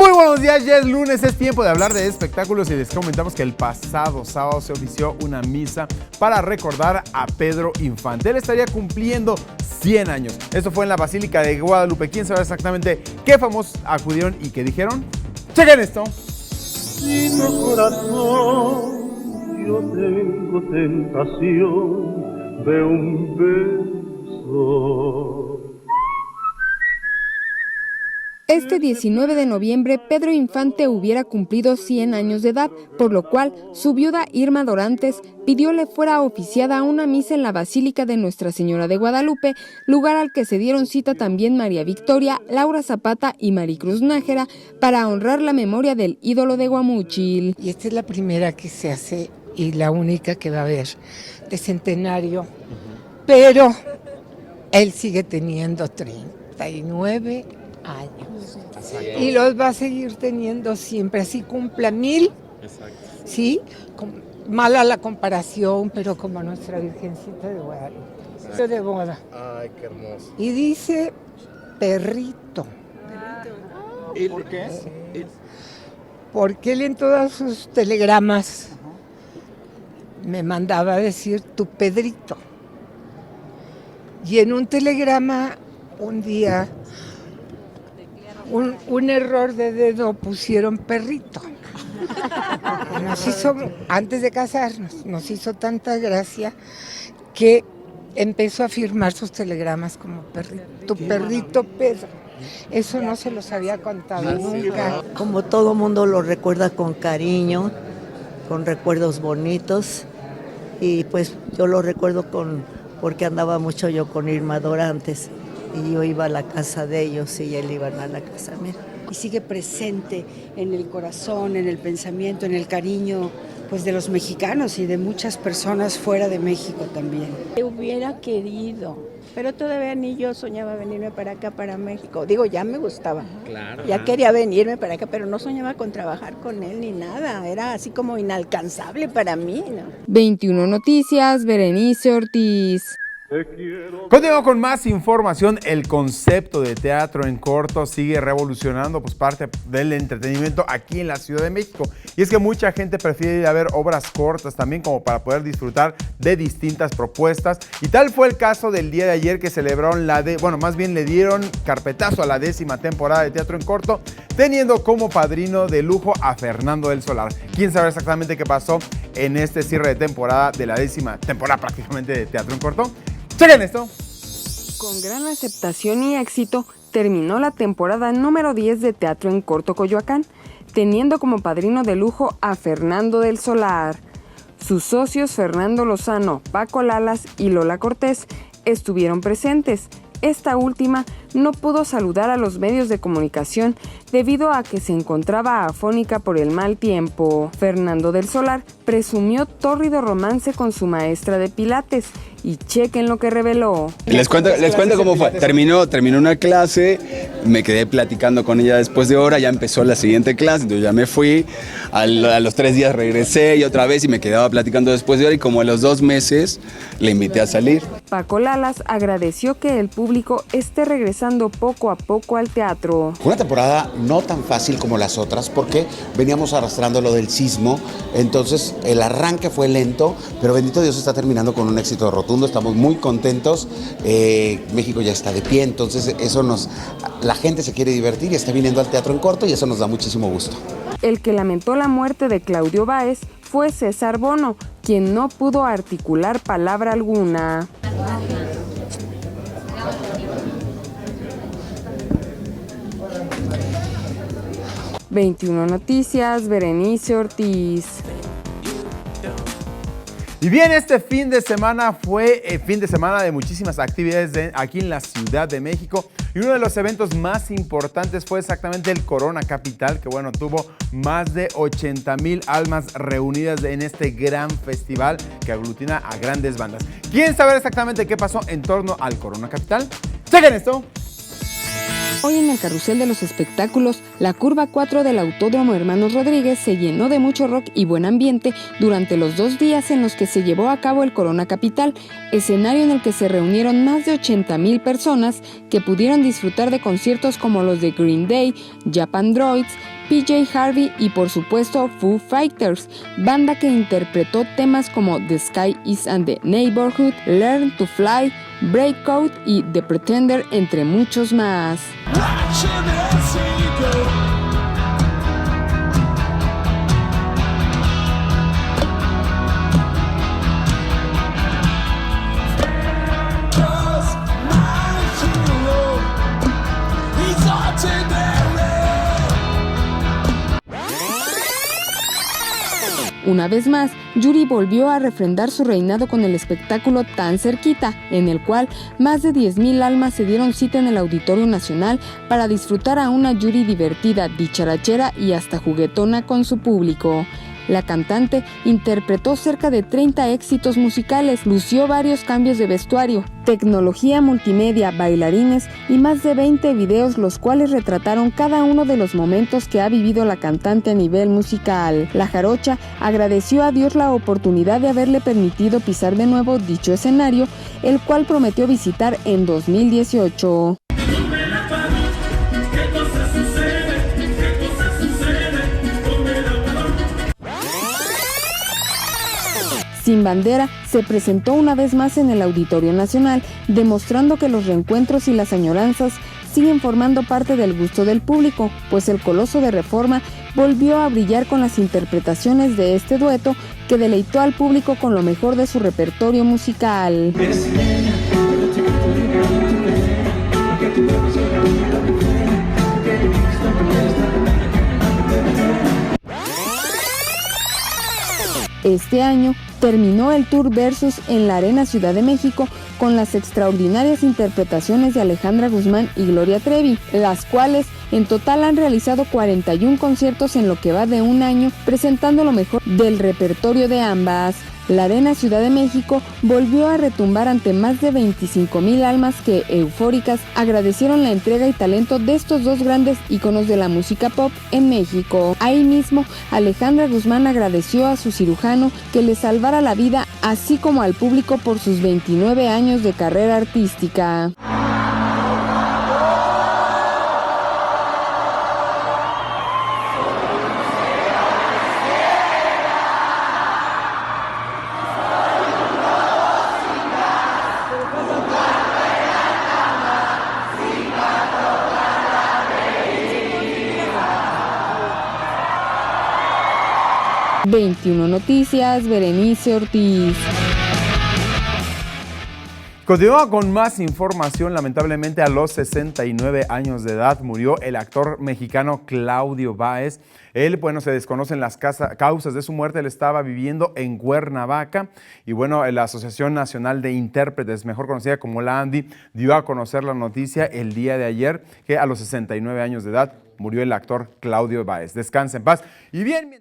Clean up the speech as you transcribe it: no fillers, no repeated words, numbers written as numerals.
Muy buenos días, ya es lunes, es tiempo de hablar de espectáculos y les comentamos que el pasado sábado se ofició una misa para recordar a Pedro Infante. Él estaría cumpliendo 100 años. Esto fue en la Basílica de Guadalupe. ¿Quién sabe exactamente qué famosos acudieron y qué dijeron? ¡Chequen esto! Chico corazón, yo tengo tentación de un beso. Este 19 de noviembre, Pedro Infante hubiera cumplido 100 años de edad, por lo cual su viuda Irma Dorantes pidió le fuera oficiada una misa en la Basílica de Nuestra Señora de Guadalupe, lugar al que se dieron cita también María Victoria, Laura Zapata y Maricruz Nájera, para honrar la memoria del ídolo de Guamúchil. Y esta es la primera que se hace y la única que va a haber de centenario, pero él sigue teniendo 39 años. Y los va a seguir teniendo siempre, así cumpla 1000. Exacto. Sí, mala la comparación, pero como nuestra Virgencita de Guadalupe. De boda. Ay, qué hermoso. Y dice perrito. ¿Y por qué? Porque él en todos sus telegramas me mandaba a decir tu Pedrito. Y en un telegrama un día un error de dedo pusieron perrito. Nos hizo, antes de casarnos, nos hizo tanta gracia que empezó a firmar sus telegramas como perrito, tu perrito Pedro. Eso no se los había contado nunca. Como todo mundo lo recuerda con cariño, con recuerdos bonitos, y pues yo lo recuerdo porque andaba mucho yo con Irma Dorantes. Y yo iba a la casa de ellos y él iban a la casa mía. Y sigue presente en el corazón, en el pensamiento, en el cariño pues de los mexicanos y de muchas personas fuera de México también. Hubiera querido, pero todavía ni yo soñaba venirme para acá, para México. Digo, ya me gustaba. Claro. Ya quería venirme para acá, pero no soñaba con trabajar con él ni nada. Era así como inalcanzable para mí, ¿no? 21 Noticias, Berenice Ortiz. Continuamos con más información. El concepto de teatro en corto sigue revolucionando parte del entretenimiento aquí en la Ciudad de México. Y es que mucha gente prefiere ir a ver obras cortas también como para poder disfrutar de distintas propuestas. Y tal fue el caso del día de ayer que celebraron le dieron carpetazo a la 10ª temporada de teatro en corto, teniendo como padrino de lujo a Fernando del Solar. ¿Quién sabe exactamente qué pasó en este cierre de temporada de la 10ª temporada prácticamente de teatro en corto? ¡Chequen esto! Con gran aceptación y éxito, terminó la temporada número 10 de Teatro en Corto Coyoacán, teniendo como padrino de lujo a Fernando del Solar. Sus socios Fernando Lozano, Paco Lalas y Lola Cortés estuvieron presentes. Esta última no pudo saludar a los medios de comunicación debido a que se encontraba afónica por el mal tiempo. Fernando del Solar presumió tórrido romance con su maestra de pilates y chequen lo que reveló. Les cuento cómo fue. Terminó una clase, me quedé platicando con ella después de hora, ya empezó la siguiente clase, entonces ya me fui, a los 3 días regresé y otra vez y me quedaba platicando después de hora y como a los 2 meses le invité a salir. Paco Lalas agradeció que el público esté regresando poco a poco al teatro. Una temporada no tan fácil como las otras porque veníamos arrastrando lo del sismo, entonces el arranque fue lento, pero bendito Dios está terminando con un éxito rotundo, estamos muy contentos, México ya está de pie, entonces la gente se quiere divertir y está viniendo al teatro en corto y eso nos da muchísimo gusto. El que lamentó la muerte de Claudio Báez fue César Bono, quien no pudo articular palabra alguna. ...21 Noticias, Berenice Ortiz. Y bien, este fin de semana fue fin de semana de muchísimas actividades aquí en la Ciudad de México. Y uno de los eventos más importantes fue exactamente el Corona Capital, que tuvo más de 80,000 almas reunidas en este gran festival que aglutina a grandes bandas. ¿Quieren saber exactamente qué pasó en torno al Corona Capital? ¡Chequen esto! Hoy en el carrusel de los espectáculos, la curva 4 del Autódromo Hermanos Rodríguez se llenó de mucho rock y buen ambiente durante los 2 días en los que se llevó a cabo el Corona Capital, escenario en el que se reunieron más de 80,000 personas que pudieron disfrutar de conciertos como los de Green Day, Japan Droids, PJ Harvey y por supuesto Foo Fighters, banda que interpretó temas como The Sky is in the Neighborhood, Learn to Fly, Breakout y The Pretender, entre muchos más. Una vez más, Yuri volvió a refrendar su reinado con el espectáculo Tan Cerquita, en el cual más de 10,000 almas se dieron cita en el Auditorio Nacional para disfrutar a una Yuri divertida, dicharachera y hasta juguetona con su público. La cantante interpretó cerca de 30 éxitos musicales, lució varios cambios de vestuario, tecnología multimedia, bailarines y más de 20 videos, los cuales retrataron cada uno de los momentos que ha vivido la cantante a nivel musical. La jarocha agradeció a Dios la oportunidad de haberle permitido pisar de nuevo dicho escenario, el cual prometió visitar en 2018. Sin Bandera se presentó una vez más en el Auditorio Nacional, demostrando que los reencuentros y las añoranzas siguen formando parte del gusto del público, pues el Coloso de Reforma volvió a brillar con las interpretaciones de este dueto que deleitó al público con lo mejor de su repertorio musical. Este año terminó el Tour Versus en la Arena Ciudad de México con las extraordinarias interpretaciones de Alejandra Guzmán y Gloria Trevi, las cuales en total han realizado 41 conciertos en lo que va de un año, presentando lo mejor del repertorio de ambas. La Arena Ciudad de México volvió a retumbar ante más de 25,000 almas que, eufóricas, agradecieron la entrega y talento de estos dos grandes íconos de la música pop en México. Ahí mismo, Alejandra Guzmán agradeció a su cirujano que le salvara la vida, así como al público por sus 29 años de carrera artística. ...21 Noticias, Berenice Ortiz. Continúa con más información. Lamentablemente, a los 69 años de edad murió el actor mexicano Claudio Báez. Él, se desconocen las causas de su muerte. Él estaba viviendo en Cuernavaca y la Asociación Nacional de Intérpretes, mejor conocida como la ANDI, dio a conocer la noticia el día de ayer que a los 69 años de edad murió el actor Claudio Báez. Descansa en paz. Y bien,